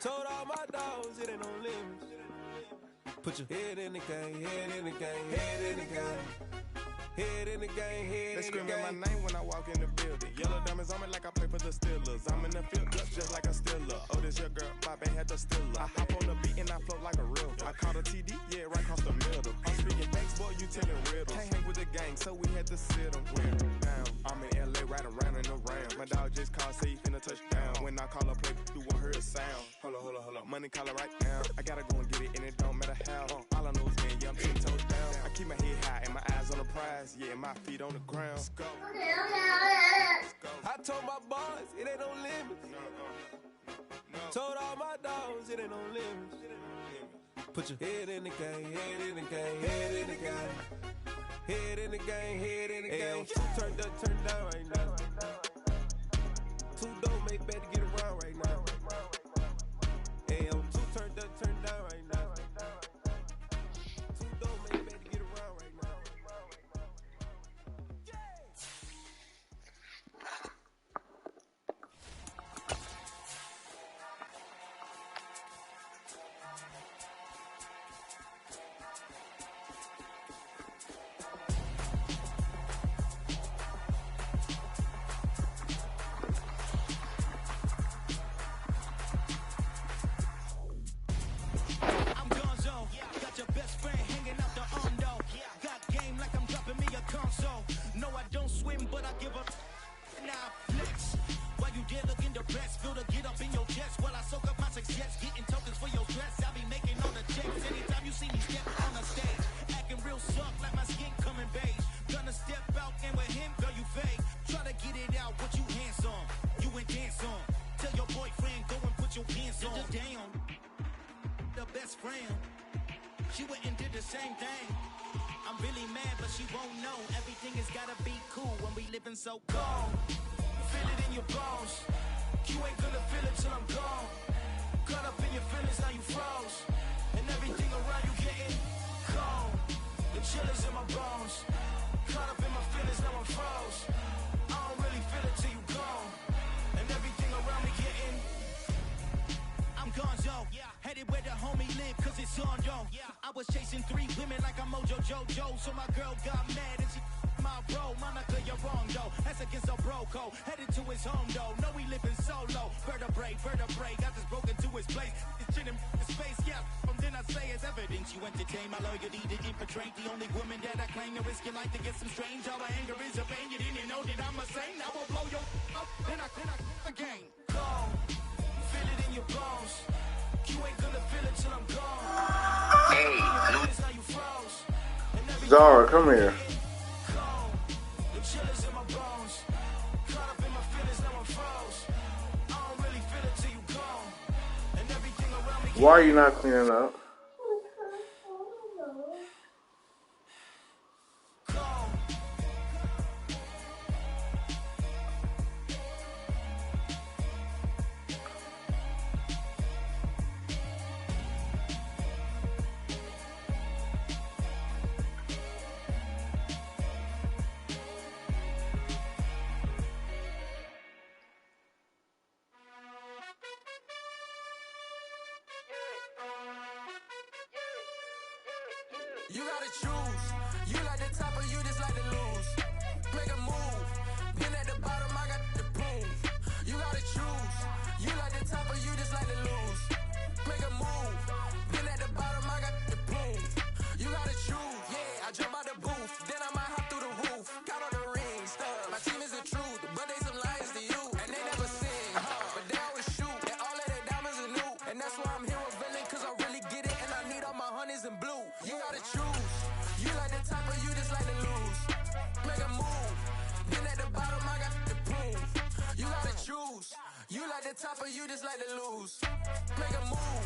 Told all my dogs it ain't no limits. Put your head in the game, head in the game, head in the game. Head in the game, head in the game. They screaming my name when I walk in the building. Yellow diamonds on me like I play for the Steelers. I'm in the field just like a Steeler. Oh, this your girl, my band had the Steeler. I hop on the beat and I float like a real. I caught a TD, yeah, right across the middle. I'm speaking thanks, boy, you telling riddles. Can't hang with the gang, so we had to sit them wear down. I'm in LA, riding around and around. My dog just called, say he finna touch down. When I call a play, you won't hear a sound. Hold up, money caller right now. I gotta go and get it, and it don't matter how. All I know is man, yeah, I'm 10 toes down. I keep my head high and my eyes on the prize. Yeah, my feet on the ground. Let's go. I told my boys it ain't no limits. No. Told all my dogs it ain't no limits. Put your head in the game, head in the game, head in the game. Head in the game, head in the game. Turn down right now. Two dope make better get around right now. Hey, I'm two turn down right now. Two dope make better get around right now. She went and did the same thing. I'm really mad, but she won't know. Everything has gotta be cool when we living so cold. Feel it in your bones. You ain't gonna feel it till I'm gone. Caught up in your feelings, now you froze. And everything around you getting cold. The chillers in my bones. Caught up in my feelings, now I'm froze. I don't really feel it till you gone. And everything around me getting I'm gonzo, headed where the homie live, cause it's on, yo. I was chasing 3 women like I'm Mojo Jojo, so my girl got mad and she my bro. Monica, you're wrong, though. That's against a bro code. Headed to his home, though. No, we living solo. Vertebrae, got this broken to his place. It's chin in his face, yeah. From then I say it's evidence you entertain my loyalty to infiltrate. The only woman that I claim to risk your life to get some strange. All my anger is a pain. You didn't know that I'm a saint. I will blow your up, then I again. Gone. Feel it in your bones. You ain't gonna feel it till I'm gone. Hey, Zara, come here. The chillers in my bones. Caught up in my feelings, now I'm froze. I don't really feel it till you gone. And everything around me. Why are you not cleaning up? You gotta choose. You like the top or you just like to lose. Make a move. Been at the bottom, I got the boom. You gotta choose. You like the top or you just like to lose. Make a move. Been at the bottom, I got the boom. You gotta choose. Yeah, I jump out the booth. Then I might hop through the roof. Got all the rings. My team is the truth, but they some liars to you. And they never sing, but they always shoot. And all of their diamonds are new. And that's why I'm here with villain, cause I really get it. And I need all my honeys in blue. You gotta choose. You like the top or you just like to lose. Make a move. Then at the bottom I got the boom. You gotta choose. You like the top or you just like to lose. Make a move.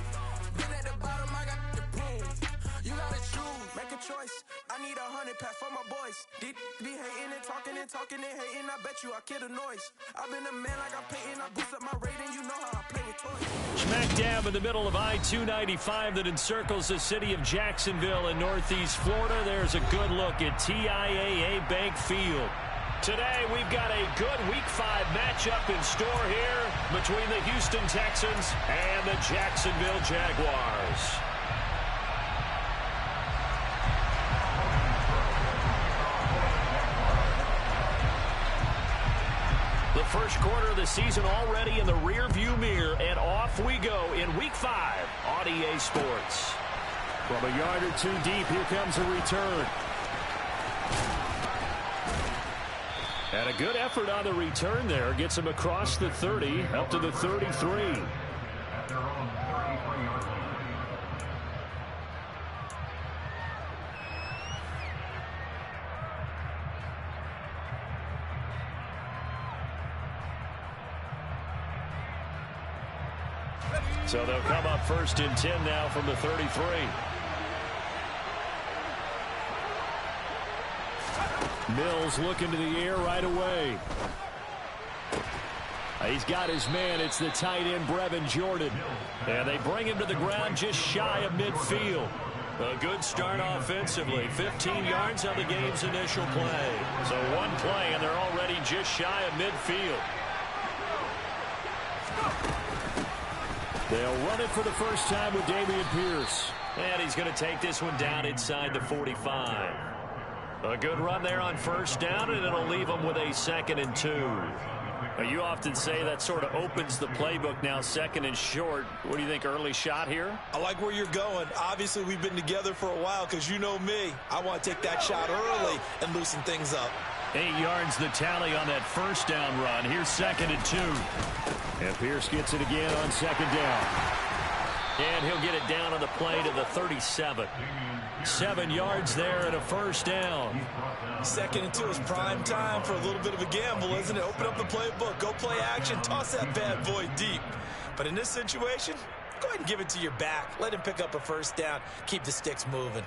Then at the bottom I got the boom. You gotta choose. Make a choice. I need 100 pack for my boys. Be hating and talking and hating. I bet you I kill the noise. I've been a man like I'm painting. I boost up my rating. You know how I play with toys. Smack dab in the middle of I-295 that encircles the city of Jacksonville in northeast Florida. There's a good look at TIAA Bank Field. Today we've got a good Week 5 matchup in store here. between the Houston Texans and the Jacksonville Jaguars. The first quarter of the season already in the rear-view mirror, and off we go in Week 5 on EA Sports. From a yard or two deep, here comes a return. And a good effort on the return there. Gets him across the 30, up to the 33. So they'll come up 1st and 10 now from the 33. Mills looking to the air right away. He's got his man. It's the tight end, Brevin Jordan. And they bring him to the ground just shy of midfield. A good start offensively. 15 yards on the game's initial play. So one play, and they're already just shy of midfield. They'll run it for the first time with Dameon Pierce. And he's going to take this one down inside the 45. A good run there on 1st down, and it'll leave them with a 2nd and 2. Now, you often say that sort of opens the playbook now, 2nd and short. What do you think, early shot here? I like where you're going. Obviously, we've been together for a while because you know me. I want to take that shot early and loosen things up. 8 yards the tally on that 1st down run. Here's 2nd and 2. And Pierce gets it again on 2nd down. And he'll get it down on the play to the 37. 7 yards there and a 1st down. 2nd and 2 is prime time for a little bit of a gamble, isn't it? Open up the playbook, go play action, toss that bad boy deep. But in this situation, go ahead and give it to your back. Let him pick up a 1st down. Keep the sticks moving.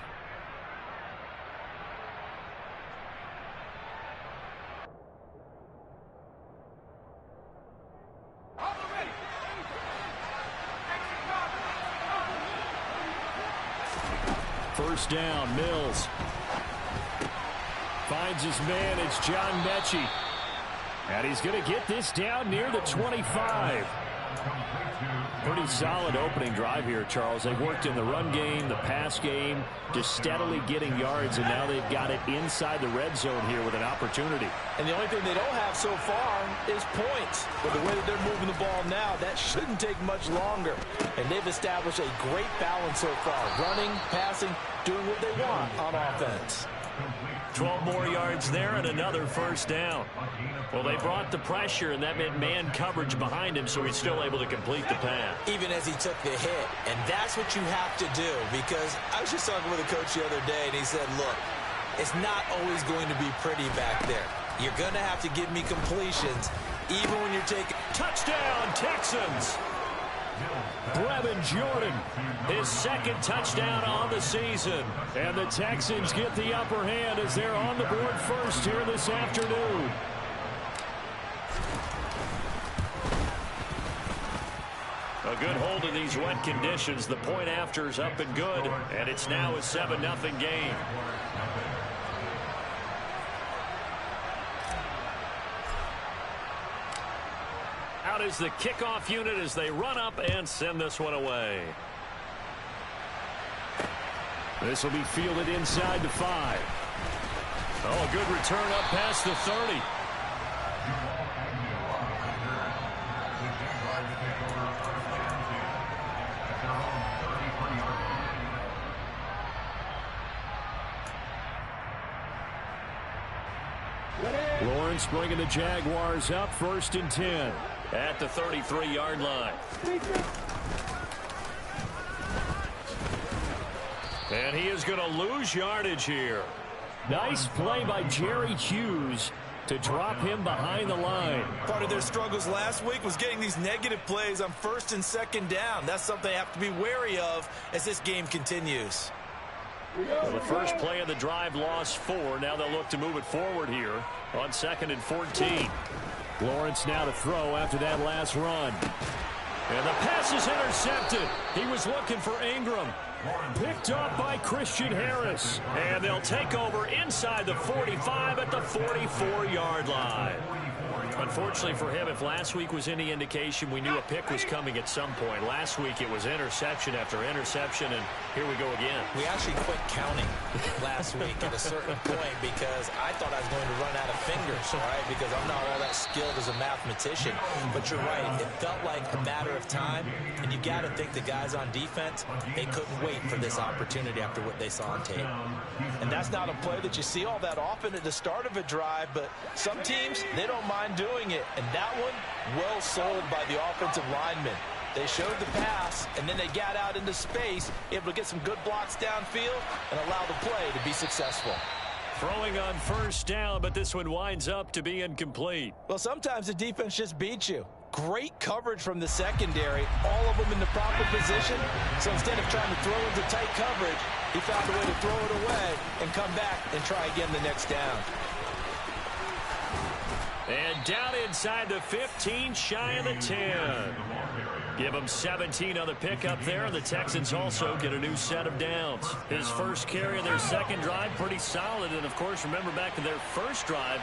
First down, Mills. Finds his man, it's John Mechie. And he's going to get this down near the 25. Pretty solid opening drive here, Charles. They've worked in the run game, the pass game, just steadily getting yards, and now they've got it inside the red zone here with an opportunity. And the only thing they don't have so far is points. But the way that they're moving the ball now, that shouldn't take much longer. And they've established a great balance so far. Running, passing, doing what they want on offense. 12 more yards there and another 1st down. Well, they brought the pressure, and that meant man coverage behind him, so he's still able to complete the pass. Even as he took the hit. And that's what you have to do, because I was just talking with a coach the other day, and he said, look, it's not always going to be pretty back there. You're going to have to give me completions, even when you're taking... Touchdown, Texans! Brevin Jordan, his 2nd touchdown on the season. And the Texans get the upper hand as they're on the board first here this afternoon. A good hold of these wet conditions. The point after is up and good, and it's now a 7-0 game. Out is the kickoff unit as they run up and send this one away. This will be fielded inside the 5. Oh, a good return up past the 30. Lawrence bringing the Jaguars up 1st and 10 at the 33-yard line. And he is going to lose yardage here. Nice play by Jerry Hughes to drop him behind the line. Part of their struggles last week was getting these negative plays on 1st and 2nd down. That's something they have to be wary of as this game continues. Well, the first play of the drive lost 4. Now they'll look to move it forward here on 2nd and 14. Lawrence now to throw after that last run. And the pass is intercepted. He was looking for Ingram. Picked up by Christian Harris. And they'll take over inside the 45 at the 44-yard line. Unfortunately for him, if last week was any indication, we knew a pick was coming at some point. Last week it was interception after interception, and here we go again. We actually quit counting last week at a certain point because I thought I was going to run out of fingers, right? Because I'm not all that skilled as a mathematician. But you're right. It felt like a matter of time, and you got to think the guys on defense, they couldn't wait for this opportunity after what they saw on tape. And that's not a play that you see all that often at the start of a drive, but some teams, they don't mind doing it. And that one, well sold by the offensive lineman. They showed the pass, and then they got out into space, able to get some good blocks downfield and allow the play to be successful. Throwing on first down, but this one winds up to be incomplete. Well, sometimes the defense just beats you. Great coverage from the secondary, all of them in the proper position. So instead of trying to throw into tight coverage, he found a way to throw it away and come back and try again the next down. And down inside the 15, shy of the 10. Give them 17 on the pickup there. The Texans also get a new set of downs. His first carry of their second drive, pretty solid. And, of course, remember back to their first drive,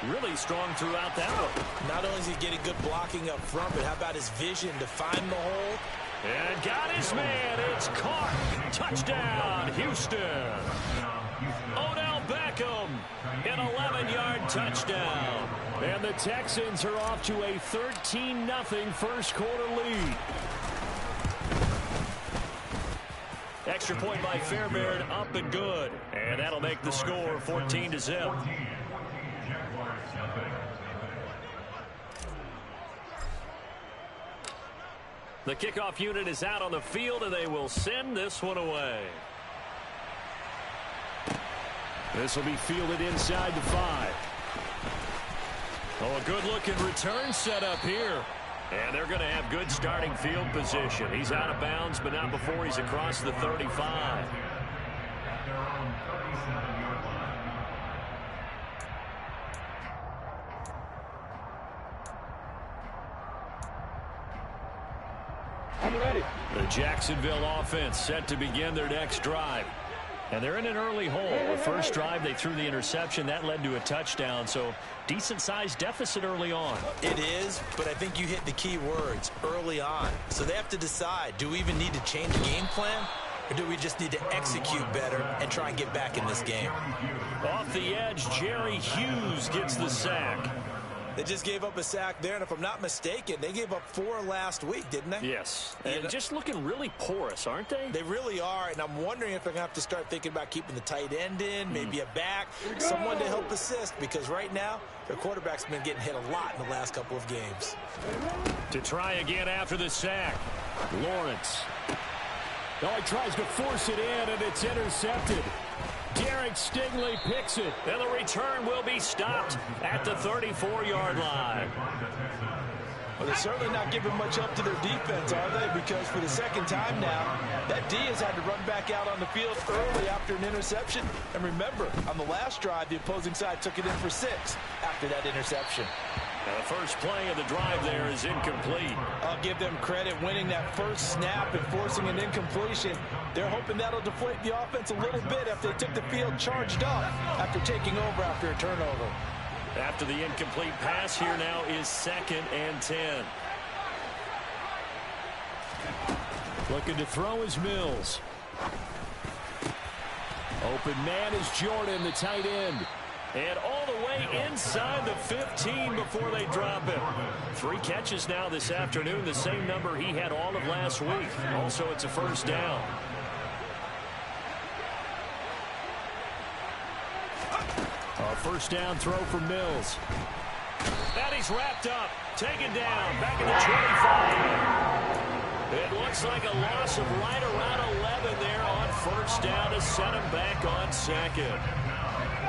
really strong throughout that one. Not only is he getting good blocking up front, but how about his vision to find the hole? And got his man. It's caught. Touchdown, Houston. Odell Beckham, an 11-yard touchdown. And the Texans are off to a 13-0 first quarter lead. Extra point by Fairbairn, up and good. And that'll make the score 14-0. The kickoff unit is out on the field, and they will send this one away. This will be fielded inside the 5. Oh, a good-looking return set up here. And they're going to have good starting field position. He's out of bounds, but not before he's across the 35. I'm ready. The Jacksonville offense set to begin their next drive. And they're in an early hole. The first drive, they threw the interception. That led to a touchdown, so decent-sized deficit early on. It is, but I think you hit the key words, early on. So they have to decide, do we even need to change the game plan, or do we just need to execute better and try and get back in this game? Off the edge, Jerry Hughes gets the sack. They just gave up a sack there, and if I'm not mistaken, they gave up 4 last week, didn't they? Yes, and just looking really porous, aren't they? They really are, and I'm wondering if they're going to have to start thinking about keeping the tight end in, maybe a back, someone to help assist, because right now, their quarterback's been getting hit a lot in the last couple of games. To try again after the sack, Lawrence. Oh, he tries to force it in, and it's intercepted. Derek Stingley picks it, and the return will be stopped at the 34-yard line. Well, they're certainly not giving much up to their defense, are they? Because for the second time now, that D has had to run back out on the field early after an interception. And remember, on the last drive, the opposing side took it in for 6 after that interception. And the first play of the drive there is incomplete. I'll give them credit winning that first snap and forcing an incompletion. They're hoping that'll deflate the offense a little bit after they took the field charged up after taking over after a turnover. After the incomplete pass, here now is 2nd and 10. Looking to throw is Mills. Open man is Jordan, the tight end. And all the way inside the 15 before they drop him. 3 catches now this afternoon, the same number he had all of last week. Also, it's a first down. A first down throw for Mills. And he's wrapped up, taken down, back in the 25. It looks like a loss of right around 11 there on first down to set him back on 2nd.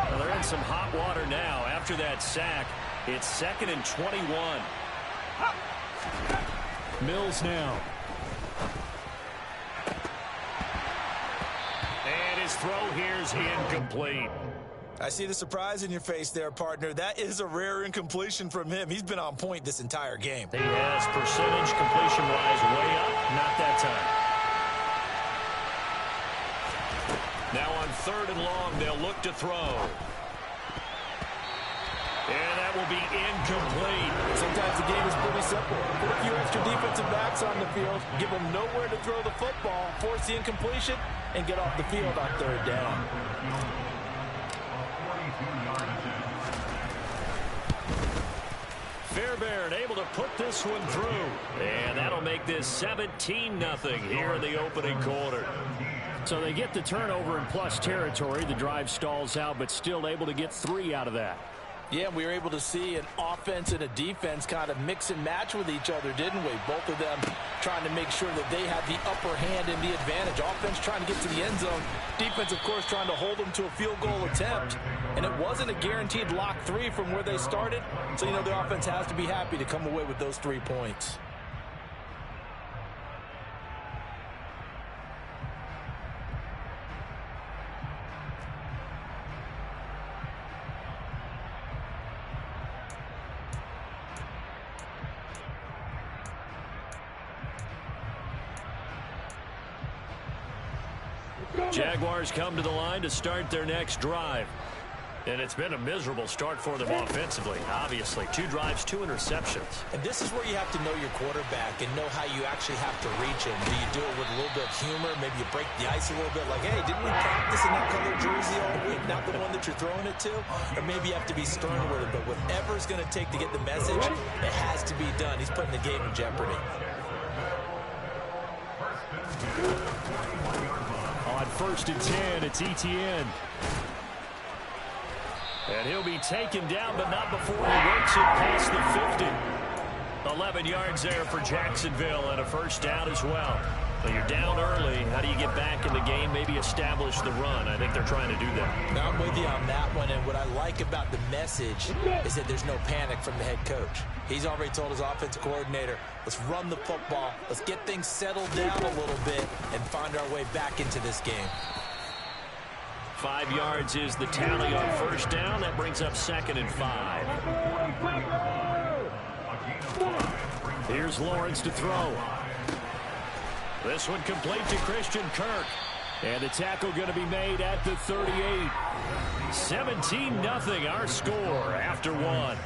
Well, they're in some hot water now. After that sack, it's 2nd and 21. Mills now. And his throw here is incomplete. I see the surprise in your face there, partner. That is a rare incompletion from him. He's been on point this entire game. He has percentage completion-wise way up. Not that time. Now on 3rd and long, they'll look to throw. And that will be incomplete. Sometimes the game is pretty simple. Put a few extra defensive backs on the field, give them nowhere to throw the football, force the incompletion, and get off the field on third down. Fairbairn able to put this one through. And that'll make this 17-0 here in the opening quarter. So they get the turnover in plus territory. The drive stalls out, but still able to get 3 out of that. Yeah, we were able to see an offense and a defense kind of mix and match with each other, didn't we? Both of them trying to make sure that they have the upper hand and the advantage. Offense trying to get to the end zone. Defense, of course, trying to hold them to a field goal attempt. And it wasn't a guaranteed lock 3 from where they started. So, you know, the offense has to be happy to come away with those 3 points. Jaguars come to the line to start their next drive. And it's been a miserable start for them offensively, obviously. 2 drives, 2 interceptions. And this is where you have to know your quarterback and know how you actually have to reach him. Do you do it with a little bit of humor? Maybe you break the ice a little bit, like, hey, didn't we practice in that color jersey all week? Not the one that you're throwing it to? Or maybe you have to be stern with it. But whatever it's going to take to get the message, it has to be done. He's putting the game in jeopardy. On 1st and 10, it's Etienne. And he'll be taken down, but not before he works it past the 50. 11 yards there for Jacksonville and a first down as well. But you're down early. How do you get back in the game? Maybe establish the run. I think they're trying to do that. Now, I'm with you on that one. And what I like about the message is that there's no panic from the head coach. He's already told his offensive coordinator, let's run the football. Let's get things settled down a little bit and find our way back into this game. 5 yards is the tally on first down. That brings up 2nd and 5. Here's Lawrence to throw. This one complete to Christian Kirk. And the tackle going to be made at the 38. 17-0 our score after 1.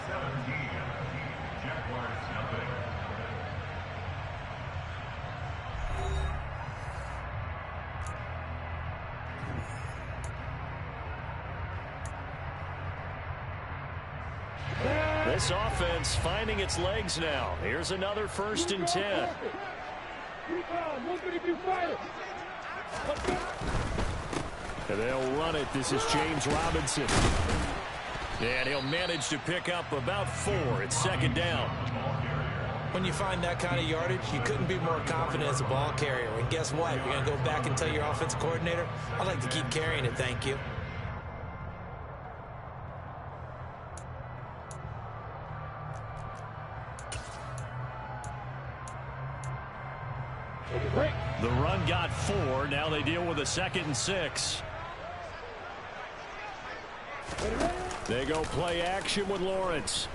This offense finding its legs now. Here's another 1st and 10. And they'll run it. This is James Robinson. And he'll manage to pick up about 4. It's 2nd down. When you find that kind of yardage, you couldn't be more confident as a ball carrier. And guess what? You're going to go back and tell your offensive coordinator, I'd like to keep carrying it, thank you. The run got 4. Now they deal with a 2nd and 6. They go play action with Lawrence.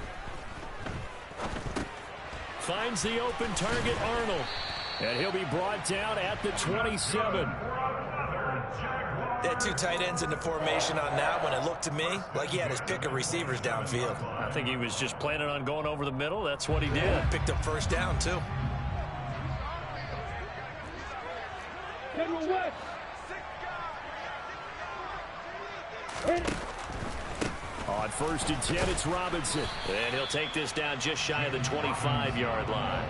Finds the open target, Arnold. And he'll be brought down at the 27. They had 2 tight ends in the formation on that one. It looked to me like he had his pick of receivers downfield. I think he was just planning on going over the middle. That's what he did. Picked up first down, too. On 1st and 10, it's Robinson. And he'll take this down just shy of the 25-yard line.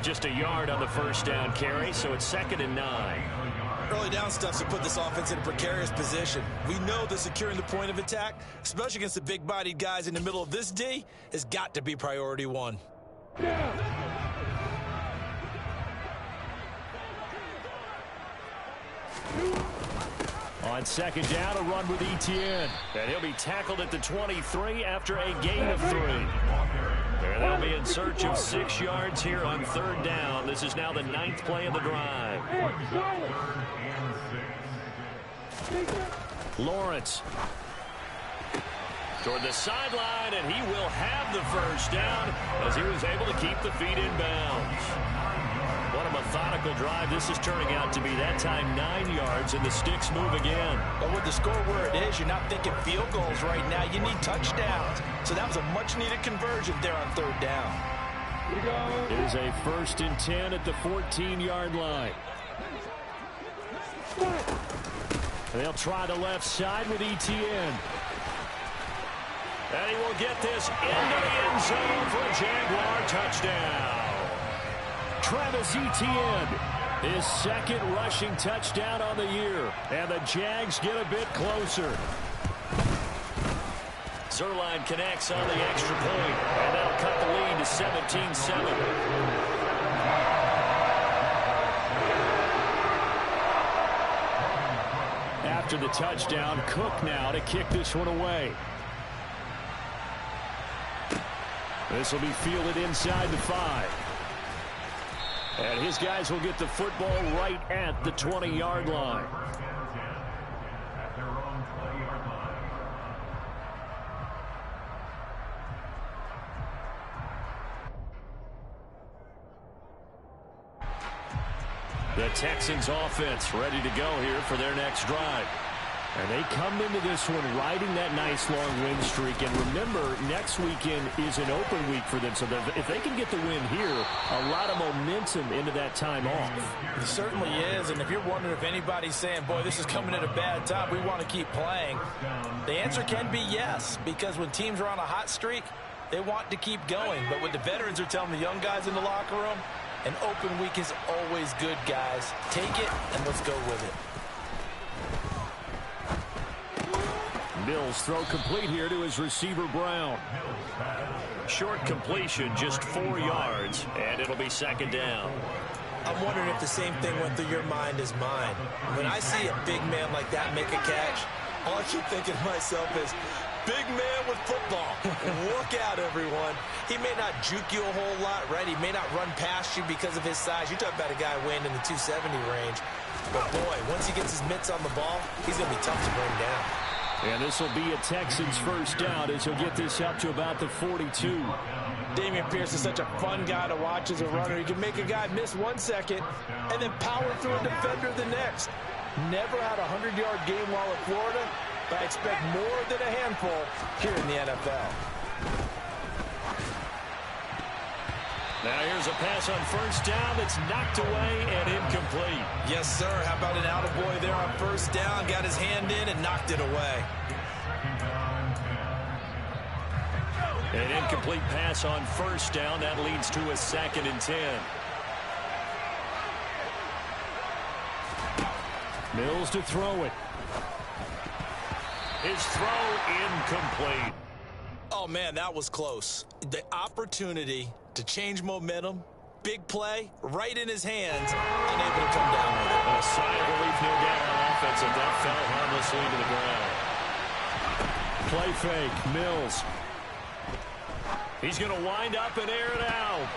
Just a yard on the first down carry, so it's 2nd and 9. Early down stuff to put this offense in a precarious position. We know that securing the point of attack, especially against the big-bodied guys in the middle of this D, has got to be priority 1. On 2nd down, a run with Etienne. And he'll be tackled at the 23 after a gain of 3. And they'll be in search of 6 yards here on 3rd down. This is now the 9th play of the drive. Lawrence toward the sideline, and he will have the first down as he was able to keep the feet in bounds. What a methodical drive this is turning out to be. That time 9 yards, and the sticks move again. But with the score where it is, you're not thinking field goals right now. You need touchdowns. So that was a much-needed conversion there on third down. It is a 1st and 10 at the 14-yard line. They'll try the left side with Etienne. And he will get this into the end zone for a Jaguar touchdown. Travis Etienne, his 2nd rushing touchdown on the year. And the Jags get a bit closer. Zerline connects on the extra point, and that'll cut the lead to 17-7. After the touchdown, Cook now to kick this one away. This will be fielded inside the 5. And his guys will get the football right at the 20-yard line. The Texans offense ready to go here for their next drive. And they come into this one riding that nice long win streak. And remember, next weekend is an open week for them. So if they can get the win here, a lot of momentum into that time off. It certainly is. And if you're wondering if anybody's saying, boy, this is coming at a bad time, we want to keep playing, the answer can be yes. Because when teams are on a hot streak, they want to keep going. But what the veterans are telling the young guys in the locker room, an open week is always good, guys. Take it and let's go with it. Mills throw complete here to his receiver, Brown. Short completion, just 4 yards, and it'll be 2nd down. I'm wondering if the same thing went through your mind as mine. When I see a big man like that make a catch, all I keep thinking to myself is, big man with football. Look out, everyone. He may not juke you a whole lot, right? He may not run past you because of his size. You talk about a guy weighing in the 270 range. But, boy, once he gets his mitts on the ball, he's going to be tough to bring down. And this will be a Texans 1st down as he'll get this up to about the 42. Dameon Pierce is such a fun guy to watch as a runner. He can make a guy miss 1 second and then power through a defender the next. Never had a 100-yard game while at Florida, but I expect more than a handful here in the NFL. Now here's a pass on 1st down that's knocked away and incomplete. Yes, sir. How about an attaboy there on 1st down? Got his hand in and knocked it away. An incomplete pass on 1st down. That leads to a 2nd and 10. Mills to throw it. His throw incomplete. Oh, man, that was close. The opportunity to change momentum, big play, right in his hands, unable to come down with it. A sigh of relief near down on offense, and that fell harmlessly to the ground. Play fake, Mills. He's going to wind up and air it out.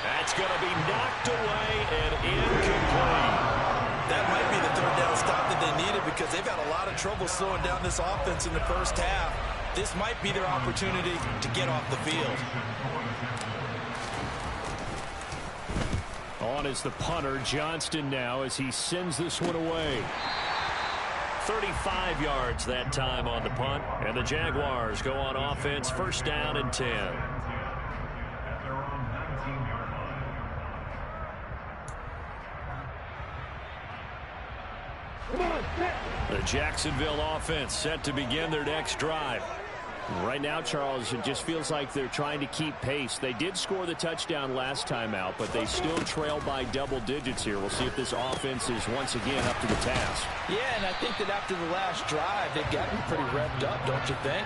That's going to be knocked away and incomplete. That might be the 3rd down stop that they needed because they've had a lot of trouble slowing down this offense in the 1st half. This might be their opportunity to get off the field. On is the punter, Johnston now, as he sends this one away. 35 yards that time on the punt, and the Jaguars go on offense, 1st down and 10. The Jacksonville offense set to begin their next drive. Right now, Charles, it just feels like they're trying to keep pace. They did score the touchdown last time out, but they still trail by double digits here. We'll see if this offense is once again up to the task. Yeah, and I think that after the last drive, they've gotten pretty revved up, don't you think?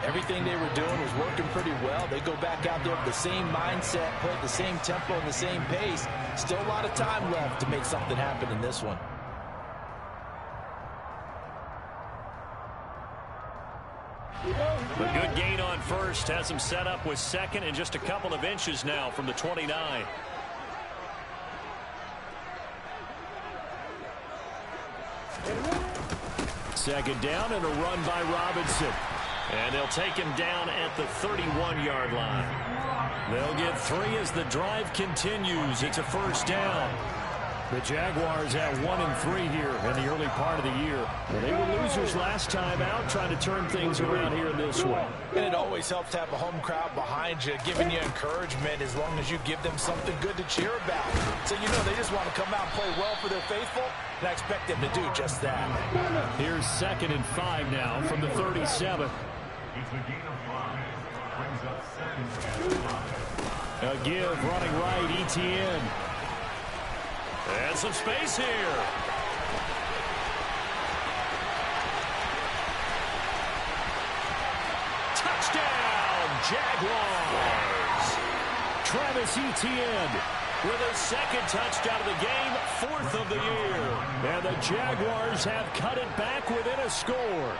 Everything they were doing was working pretty well. They go back out there with the same mindset, play at the same tempo and the same pace. Still a lot of time left to make something happen in this one. A good gain on 1st has him set up with 2nd and just a couple of inches now from the 29. Second down and a run by Robinson. And they'll take him down at the 31-yard line. They'll get 3 as the drive continues. It's a first down. The Jaguars at 1-3 here in the early part of the year. Well, they were losers last time out, trying to turn things around here this way. And it always helps to have a home crowd behind you, giving you encouragement as long as you give them something good to cheer about. So you know they just want to come out and play well for their faithful, and I expect them to do just that. Here's 2nd and 5 now from the 37. A give running right, ETN. And some space here. Touchdown, Jaguars. Travis Etienne with his 2nd touchdown of the game, 4th of the year. And the Jaguars have cut it back within a score.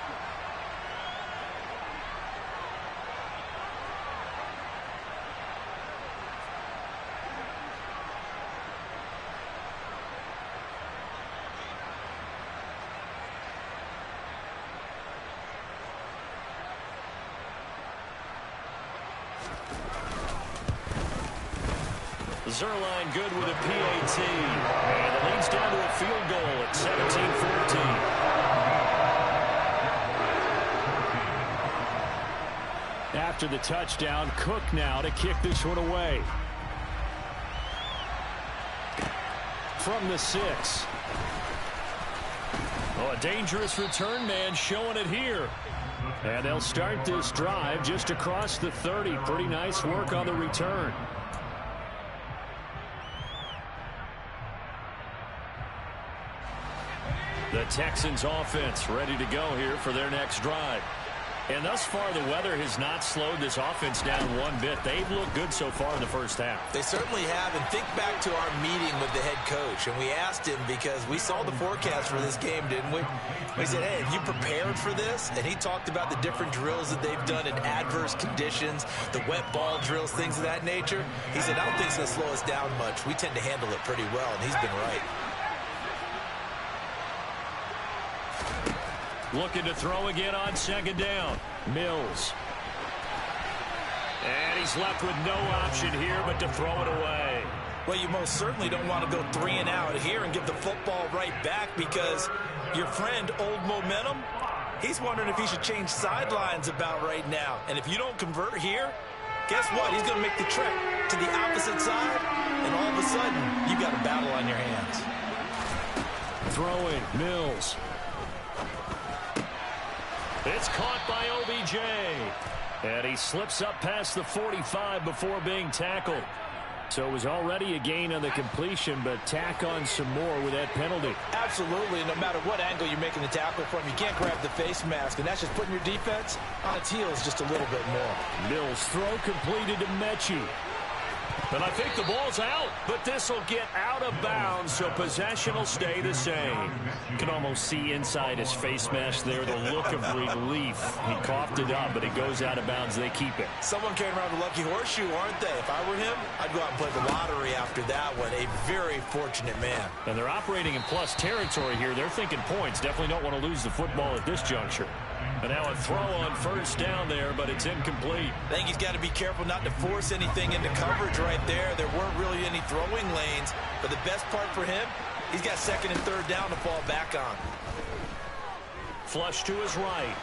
Zerline good with a PAT. And it leads down to a field goal at 17-14. After the touchdown, Cook now to kick this one away. From the 6. Oh, a dangerous return man showing it here. And they'll start this drive just across the 30. Pretty nice work on the return. The Texans offense ready to go here for their next drive. And thus far, the weather has not slowed this offense down one bit. They've looked good so far in the first half. They certainly have. And think back to our meeting with the head coach. And we asked him because we saw the forecast for this game, didn't we? We said, hey, have you prepared for this? And he talked about the different drills that they've done in adverse conditions, the wet ball drills, things of that nature. He said, I don't think it's going to slow us down much. We tend to handle it pretty well, and he's been right. Looking to throw again on 2nd down. Mills. And he's left with no option here but to throw it away. Well, you most certainly don't want to go 3 and out here and give the football right back because your friend, Old Momentum, he's wondering if he should change sidelines about right now. And if you don't convert here, guess what? He's going to make the trek to the opposite side, and all of a sudden, you've got a battle on your hands. Throwing, Mills. It's caught by OBJ. And he slips up past the 45 before being tackled. So it was already a gain on the completion, but tack on some more with that penalty. Absolutely. No matter what angle you're making the tackle from, you can't grab the face mask, and that's just putting your defense on its heels just a little bit more. Mills' throw completed to Mechie. And I think the ball's out, but this will get out of bounds, so possession will stay the same. You can almost see inside his face mask there the look of relief. He coughed it up, but it goes out of bounds. They keep it. Someone carrying around the lucky horseshoe, aren't they? If I were him, I'd go out and play the lottery after that one. A very fortunate man. And they're operating in plus territory here. They're thinking points. Definitely don't want to lose the football at this juncture. And now a throw on 1st down there, but it's incomplete. I think he's got to be careful not to force anything into coverage right there. There weren't really any throwing lanes, but the best part for him, he's got 2nd and 3rd down to fall back on. Flush to his right.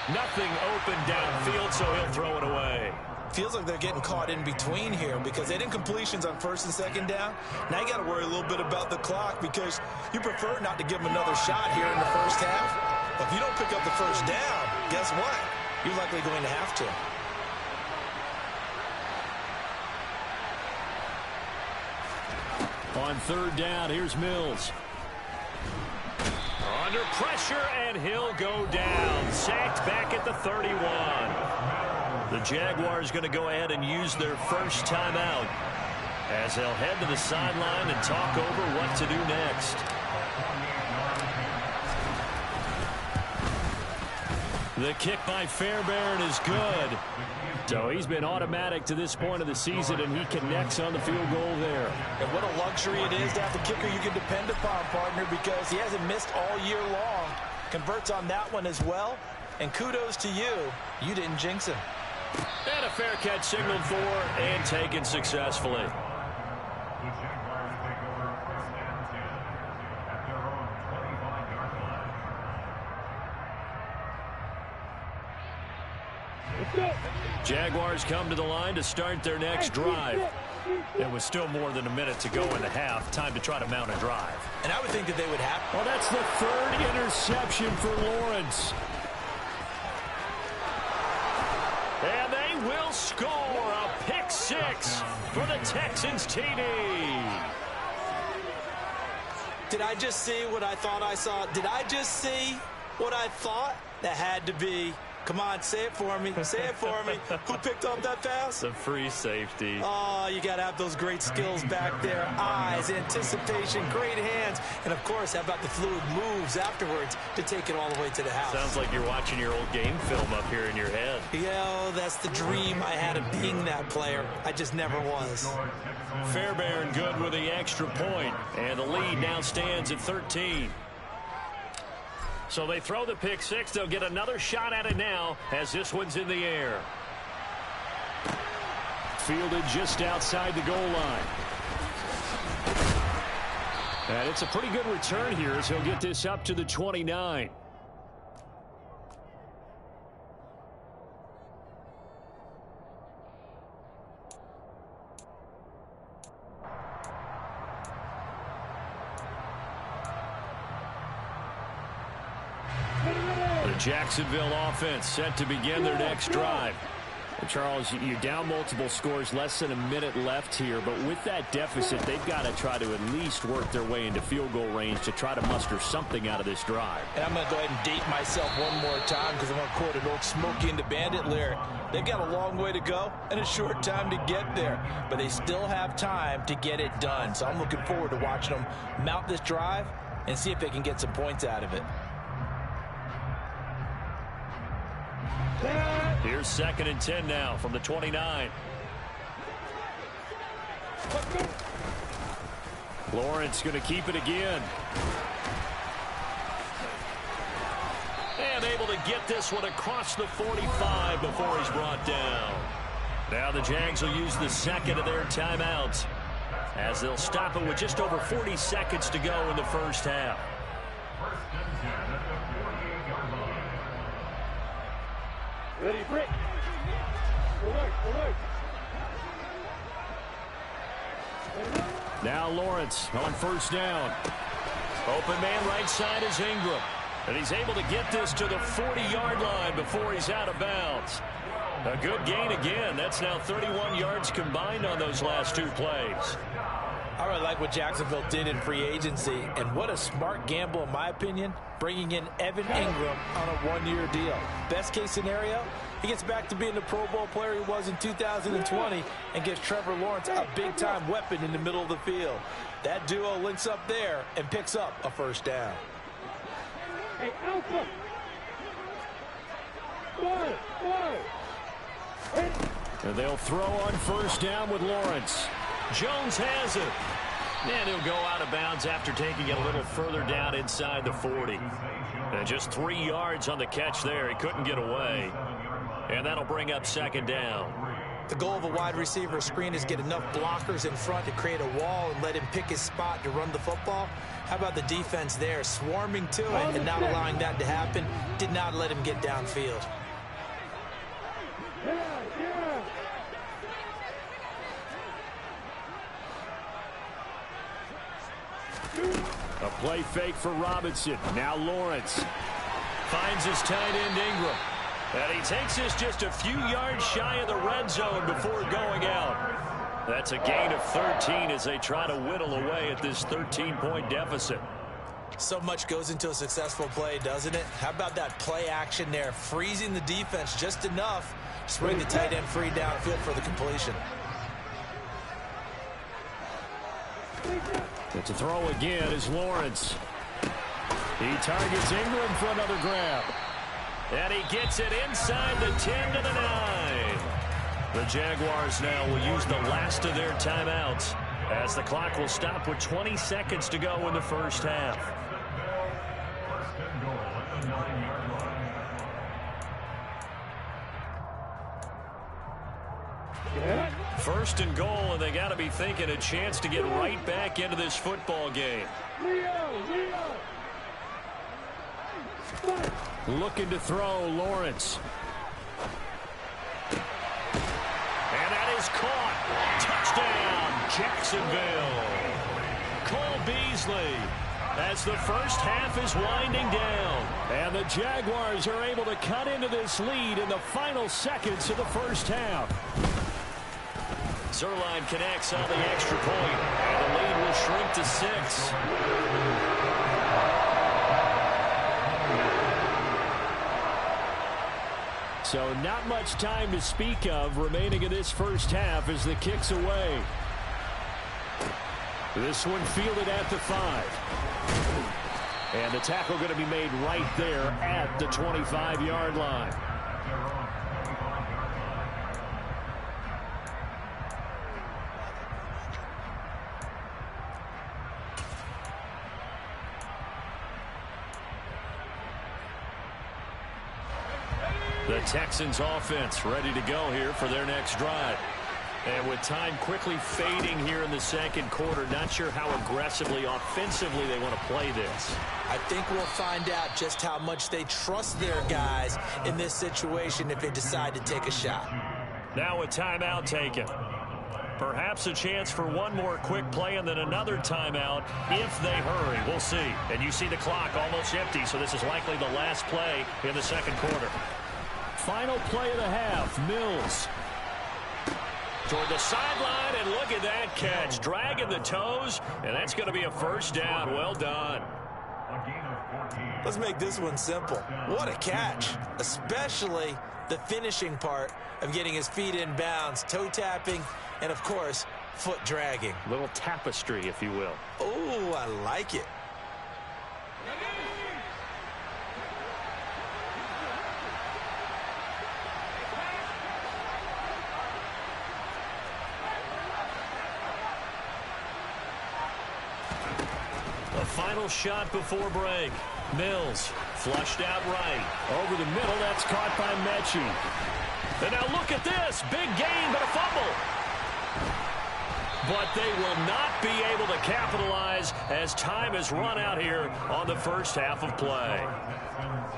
Nothing open downfield, so he'll throw it away. Feels like they're getting caught in between here because they did incompletions on 1st and 2nd down. Now you got to worry a little bit about the clock because you prefer not to give them another shot here in the first half. But if you don't pick up the 1st down, guess what? You're likely going to have to. On 3rd down, here's Mills. Under pressure, and he'll go down. Sacked back at the 31. The Jaguars going to go ahead and use their first timeout as they'll head to the sideline and talk over what to do next. The kick by Fairbairn is good. So he's been automatic to this point of the season, and he connects on the field goal there. And what a luxury it is to have the kicker you can depend upon, partner, because he hasn't missed all year long. Converts on that one as well. And kudos to you. You didn't jinx him. And a fair catch signaled for and taken successfully. Jaguars come to the line to start their next drive. It was still more than a minute to go in the half. Time to try to mount a drive. And I would think that they would have. Well, that's the third interception for Lawrence. And they will score a pick six for the Texans TD. Did I just see what I thought I saw? Did I just see what I thought? That had to be. Come on, say it for me. Say it for me. Who picked up that pass? The free safety. Oh, you got to have those great skills back there. Eyes, anticipation, great hands. And, of course, how about the fluid moves afterwards to take it all the way to the house? Sounds like you're watching your old game film up here in your head. Yeah, that's the dream I had of being that player. I just never was. Fairbairn good with the extra point. And the lead now stands at 13. So they throw the pick six. They'll get another shot at it now as this one's in the air. Fielded just outside the goal line. And it's a pretty good return here as he'll get this up to the 29. Jacksonville offense set to begin their next drive. And Charles, you're down multiple scores, less than a minute left here, but with that deficit, they've got to try to at least work their way into field goal range to try to muster something out of this drive. And I'm going to go ahead and date myself one more time because I'm going to quote an old Smokey and the Bandit lyric. They've got a long way to go and a short time to get there, but they still have time to get it done. So I'm looking forward to watching them mount this drive and see if they can get some points out of it. Here's 2nd and 10 now from the 29. Lawrence going to keep it again. And able to get this one across the 45 before he's brought down. Now the Jags will use the second of their timeouts as they'll stop it with just over 40 seconds to go in the first half. Ready, break. Now Lawrence on first down. Open man right side is Ingram. And he's able to get this to the 40-yard line before he's out of bounds. A good gain again. That's now 31 yards combined on those last two plays. I really like what Jacksonville did in free agency, and what a smart gamble, in my opinion, bringing in Evan Ingram on a one-year deal. Best case scenario, he gets back to being the Pro Bowl player he was in 2020 and gives Trevor Lawrence a big-time weapon in the middle of the field. That duo links up there and picks up a first down. Hey, Alpha! And they'll throw on first down with Lawrence. Jones has it. And he'll go out of bounds after taking it a little further down inside the 40. And just 3 yards on the catch there. He couldn't get away. And that'll bring up 2nd down. The goal of a wide receiver screen is get enough blockers in front to create a wall and let him pick his spot to run the football. How about the defense there, swarming to it and not allowing that to happen? Did not let him get downfield. A play fake for Robinson. Now Lawrence finds his tight end Ingram. And he takes this just a few yards shy of the red zone before going out. That's a gain of 13 as they try to whittle away at this 13-point deficit. So much goes into a successful play, doesn't it? How about that play action there, freezing the defense just enough to swing the tight end free downfield for the completion. But to throw again is Lawrence. He targets Ingram for another grab. And he gets it inside the 10 to the 9. The Jaguars now will use the last of their timeouts as the clock will stop with 20 seconds to go in the first half. First and goal, and they got to be thinking a chance to get right back into this football game. Looking to throw, Lawrence. And that is caught. Touchdown, Jacksonville. Cole Beasley, as the first half is winding down. And the Jaguars are able to cut into this lead in the final seconds of the first half. Zerline connects on the extra point, and the lead will shrink to 6. So not much time to speak of remaining in this first half as the kick's away. This one fielded at the 5. And the tackle going to be made right there at the 25-yard line. The Texans offense ready to go here for their next drive. And with time quickly fading here in the second quarter, not sure how aggressively, offensively they want to play this. I think we'll find out just how much they trust their guys in this situation if they decide to take a shot. Now a timeout taken. Perhaps a chance for one more quick play and then another timeout if they hurry. We'll see. And you see the clock almost empty, so this is likely the last play in the second quarter. Final play of the half, Mills. Toward the sideline, and look at that catch. Dragging the toes, and that's going to be a first down. Well done. Let's make this one simple. What a catch, especially the finishing part of getting his feet in bounds, toe tapping, and, of course, foot dragging. Little tapestry, if you will. Oh, I like it. Final shot before break. Mills flushed out right. Over the middle, that's caught by Mechie. And now look at this. Big gain, but a fumble. But they will not be able to capitalize as time has run out here on the first half of play.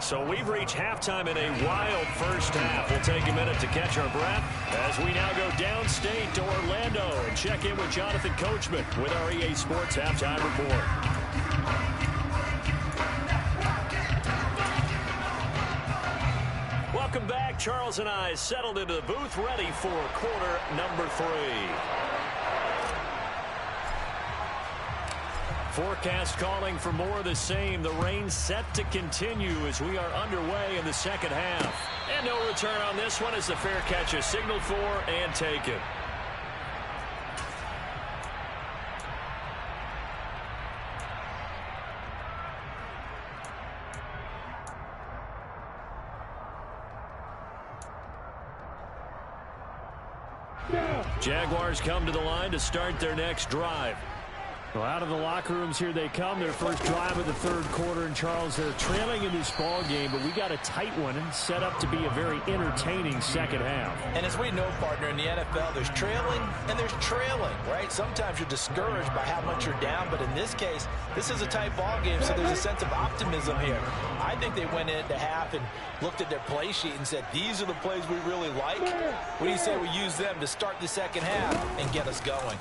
So we've reached halftime in a wild first half. We'll take a minute to catch our breath as we now go downstate to Orlando and check in with Jonathan Coachman with our EA Sports Halftime Report. Welcome back. Charles and I settled into the booth ready for quarter number 3. Forecast calling for more of the same. The rain set to continue as we are underway in the second half. And no return on this one as the fair catch is signaled for and taken. Jaguars come to the line to start their next drive. Well, out of the locker rooms here they come. Their first drive of the third quarter. And, Charles, they're trailing in this ball game, but we got a tight one and set up to be a very entertaining second half. And as we know, partner, in the NFL, there's trailing and there's trailing, right? Sometimes you're discouraged by how much you're down, but in this case, this is a tight ball game, so there's a sense of optimism here. I think they went into half and looked at their play sheet and said, these are the plays we really like. What do you say we use them to start the second half and get us going?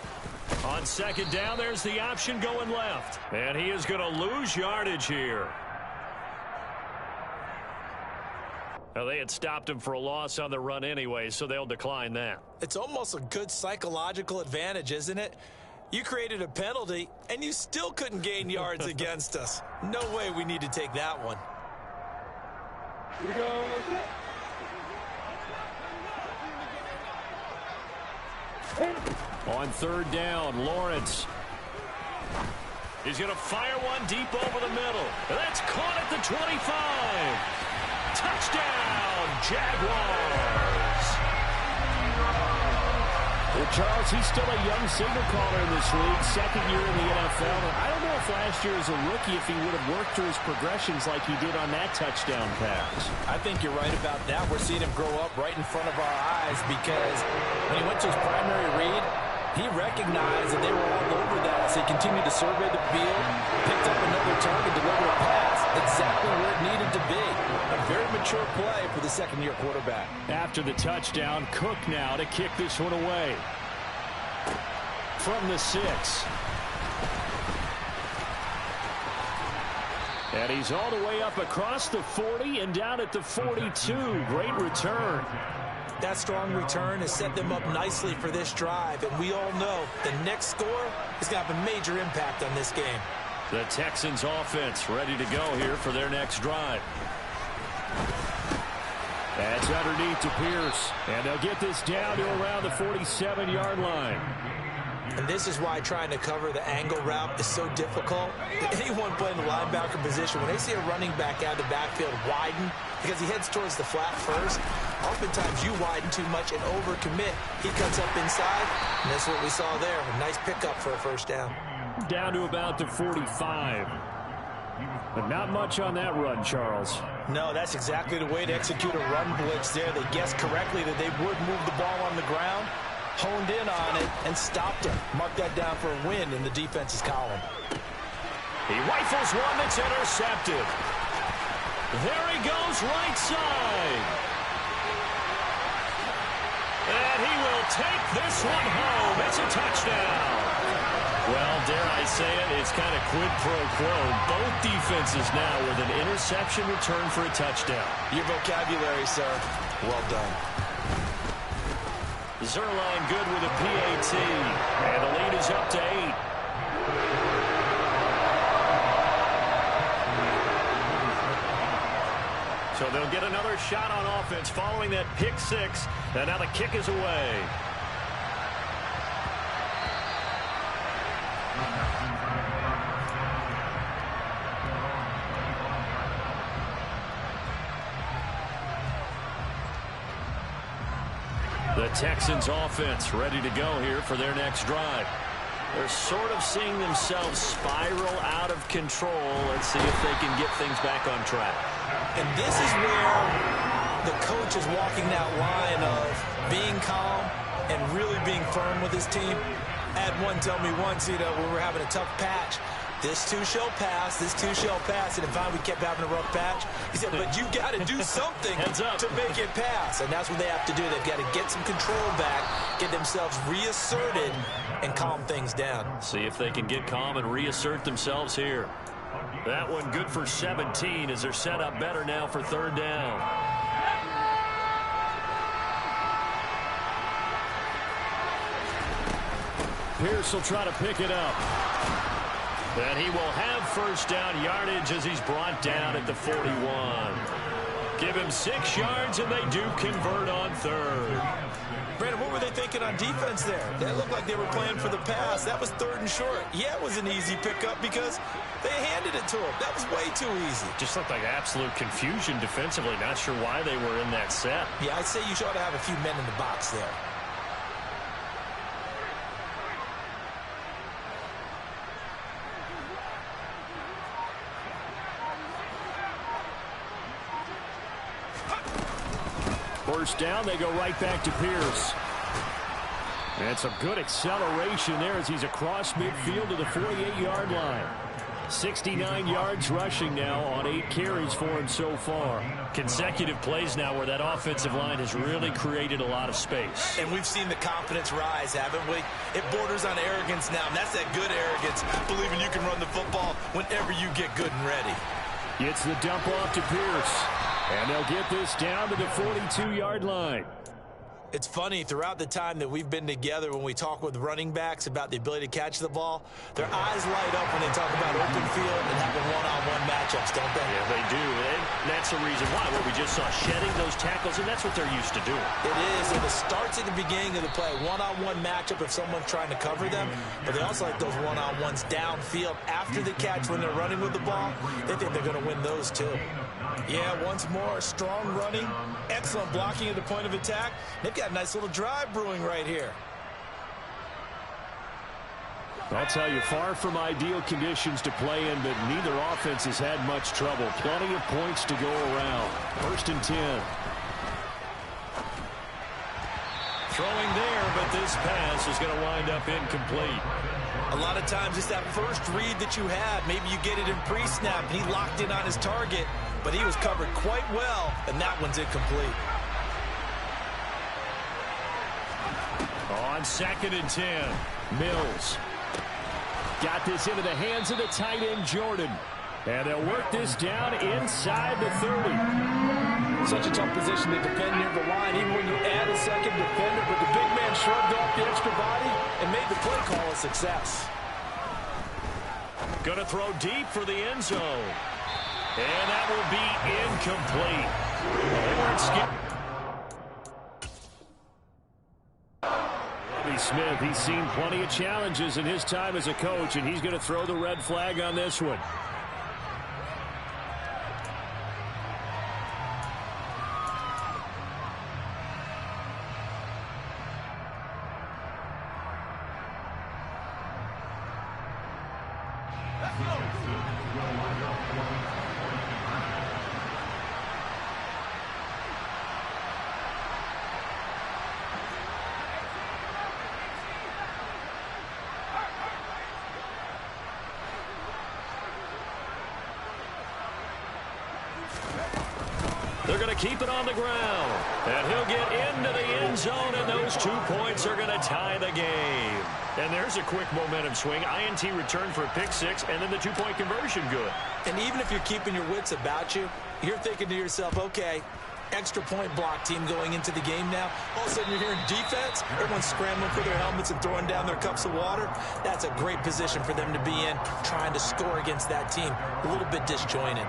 On second down, there's the option going left. And he is going to lose yardage here. Now, they had stopped him for a loss on the run anyway, so they'll decline that. It's almost a good psychological advantage, isn't it? You created a penalty, and you still couldn't gain yards against us. No way we need to take that one. Here we go. On third down, Lawrence. He's going to fire one deep over the middle. And that's caught at the 25. Touchdown, Jaguars. Well, Charles, he's still a young signal caller in this league, second year in the NFL. And I don't know if last last year as a rookie if he would have worked through his progressions like he did on that touchdown pass. I think you're right about that. We're seeing him grow up right in front of our eyes because when he went to his primary read, he recognized that they were all over that, so he continued to survey the field, picked up another target, delivered a pass exactly where it needed to be. A very mature play for the second-year quarterback. After the touchdown, Cook now to kick this one away. From the 6. And he's all the way up across the 40 and down at the 42. Great return. That strong return has set them up nicely for this drive, and we all know the next score is going to have a major impact on this game. The Texans offense ready to go here for their next drive. That's underneath to Pierce, and they'll get this down to around the 47-yard line. And this is why trying to cover the angle route is so difficult. Anyone playing the linebacker position, when they see a running back out of the backfield widen because he heads towards the flat first, oftentimes you widen too much and overcommit. He cuts up inside, and that's what we saw there. A nice pickup for a first down. Down to about the 45. But not much on that run, Charles. No, that's exactly the way to execute a run blitz there. They guessed correctly that they would move the ball on the ground, honed in on it, and stopped him. Mark that down for a win in the defense's column. He rifles one that's intercepted. There he goes, right side. And he will take this one home. It's a touchdown. Well, dare I say it, it's kind of quid pro quo. Both defenses now with an interception return for a touchdown. Your vocabulary, sir. Well done. Zerline good with a PAT. And the lead is up to 8. So they'll get another shot on offense following that pick 6. And now the kick is away. The Texans offense ready to go here for their next drive. They're sort of seeing themselves spiral out of control. Let's see if they can get things back on track. And this is where the coach is walking that line of being calm and really being firm with his team. I had one tell me once, when we were having a tough patch, this too shall pass, this too shall pass. And finally we kept having a rough patch. He said, but you got to do something to make it pass. And that's what they have to do. They've got to get some control back, get themselves reasserted, and calm things down. See if they can get calm and reassert themselves here. That one good for 17 as they're set up better now for third down. Pierce will try to pick it up. And he will have first down yardage as he's brought down at the 41. Give him 6 yards, and they do convert on third. Brandon, what were they thinking on defense there? That looked like they were playing for the pass. That was 3rd and short. Yeah, it was an easy pickup because they handed it to him. That was way too easy. Just looked like absolute confusion defensively. Not sure why they were in that set. Yeah, I'd say you ought to have a few men in the box there. First down, they go right back to Pierce. And some good acceleration there as he's across midfield to the 48-yard line. 69 yards rushing now on 8 carries for him so far. Consecutive plays now where that offensive line has really created a lot of space. And we've seen the confidence rise, haven't we? It borders on arrogance now, and that's that good arrogance, believing you can run the football whenever you get good and ready. Gets the dump off to Pierce. And they'll get this down to the 42-yard line. It's funny, throughout the time that we've been together, when we talk with running backs about the ability to catch the ball, their eyes light up when they talk about open field and having one-on-one matchups, don't they? Yeah, they do. And that's the reason why. What we just saw, shedding those tackles, and that's what they're used to doing. It is, and it starts at the beginning of the play. One-on-one matchup if someone's trying to cover them, but they also like those one-on-ones downfield after the catch when they're running with the ball. They think they're going to win those too. Yeah, once more, strong running, excellent blocking at the point of attack. They've got a nice little drive brewing right here. I'll tell you, far from ideal conditions to play in, but neither offense has had much trouble. Plenty of points to go around. 1st and 10. Throwing there, but this pass is going to wind up incomplete. A lot of times it's that first read that you have. Maybe you get it in pre-snap, and he locked in on his target, but he was covered quite well, and that one's incomplete. On 2nd and 10, Mills. Got this into the hands of the tight end, Jordan. And they'll work this down inside the 30. Such a tough position to defend near the line, even when you add a second defender, but the big man shrugged off the extra body and made the play call a success. Going to throw deep for the end zone. And that will be incomplete. Bobby Smith, he's seen plenty of challenges in his time as a coach, and he's going to throw the red flag on this one. They're going to keep it on the ground. And he'll get into the end zone, and those 2 points are going to tie the game. And there's a quick momentum swing. INT return for a pick six, and then the 2-point conversion good. And even if you're keeping your wits about you, you're thinking to yourself, okay, extra point block team going into the game now. All of a sudden you're hearing defense. Everyone's scrambling for their helmets and throwing down their cups of water. That's a great position for them to be in, trying to score against that team. A little bit disjointed.